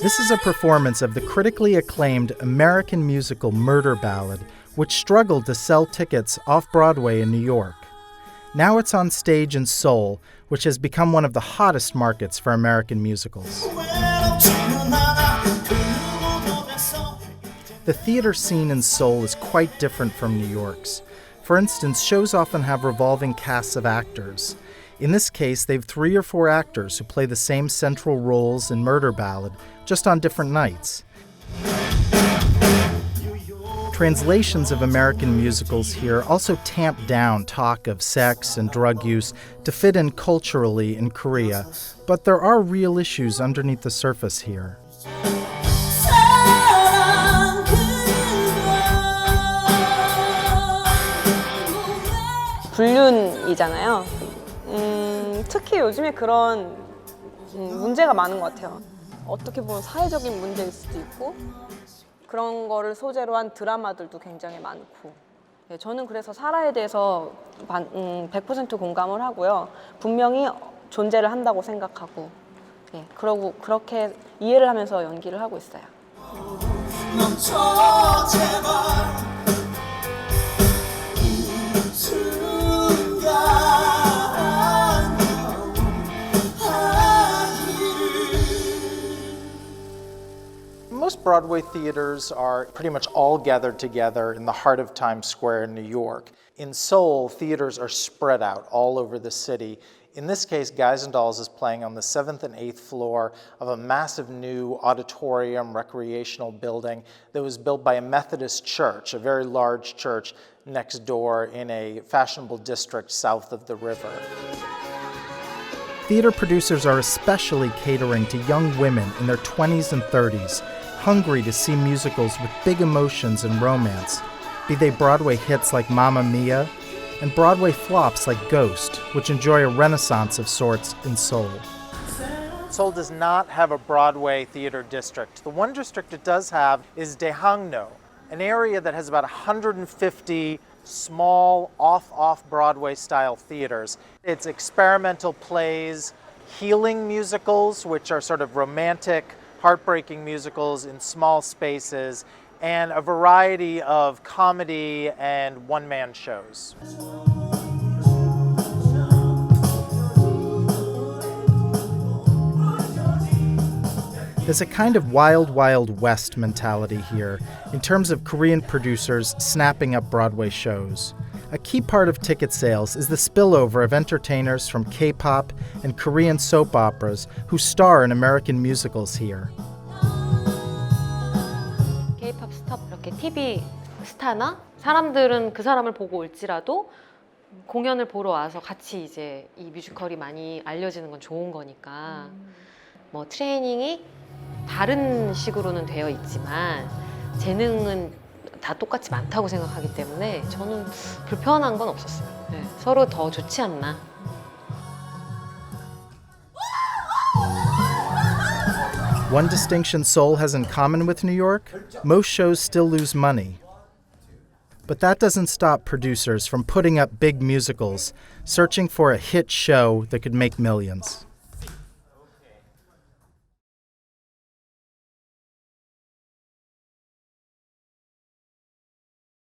This is a performance of the critically acclaimed American musical Murder Ballad, which struggled to sell tickets off Broadway in New York. Now it's on stage in Seoul, which has become one of the hottest markets for American musicals. The theater scene in Seoul is quite different from New York's. For instance, shows often have revolving casts of actors. In this case, they have 3 or 4 actors who play the same central roles in Murder Ballad, just on different nights. Translations of American musicals here also tamp down talk of sex and drug use to fit in culturally in Korea, but there are real issues underneath the surface here. 불륜이잖아요. 특히 요즘에 그런 문제가 많은 것 같아요. 어떻게 보면 사회적인 문제일 수도 있고 그런 거를 소재로 한 드라마들도 굉장히 많고 저는 그래서 사라에 대해서 100% 공감을 하고요. 분명히 존재를 한다고 생각하고 그러고 그렇게 이해를 하면서 연기를 하고 있어요. Most Broadway theaters are pretty much all gathered together in the heart of Times Square in New York. In Seoul, theaters are spread out all over the city. In this case, Guys and Dolls is playing on the 7th and 8th floor of a massive new auditorium recreational building that was built by a Methodist church, a very large church next door in a fashionable district south of the river. Theater producers are especially catering to young women in their 20s and 30s, hungry to see musicals with big emotions and romance, be they Broadway hits like Mamma Mia, and Broadway flops like Ghost, which enjoy a renaissance of sorts in Seoul. Seoul does not have a Broadway theater district. The one district it does have is Daehangno, an area that has about 150 small off-Broadway style theaters. It's experimental plays, healing musicals, which are sort of romantic, heartbreaking musicals in small spaces, and a variety of comedy and one-man shows. There's a kind of wild, wild west mentality here in terms of Korean producers snapping up Broadway shows. A key part of ticket sales is the spillover of entertainers from K-pop and Korean soap operas who star in American musicals here. K-pop 스타 이렇게 TV 스타나 사람들은 그 사람을 보고 올지라도 공연을 보러 와서 같이 이제 이 뮤지컬이 많이 알려지는 건 좋은 거니까 뭐 트레이닝이 다른 식으로는 되어 있지만 재능은 다 똑같이 많다고 생각하기 때문에 저는 불편한 건 없었어요. 네, 서로 더 좋지 않나. One distinction Seoul has in common with New York, most shows still lose money. But that doesn't stop producers from putting up big musicals, searching for a hit show that could make millions.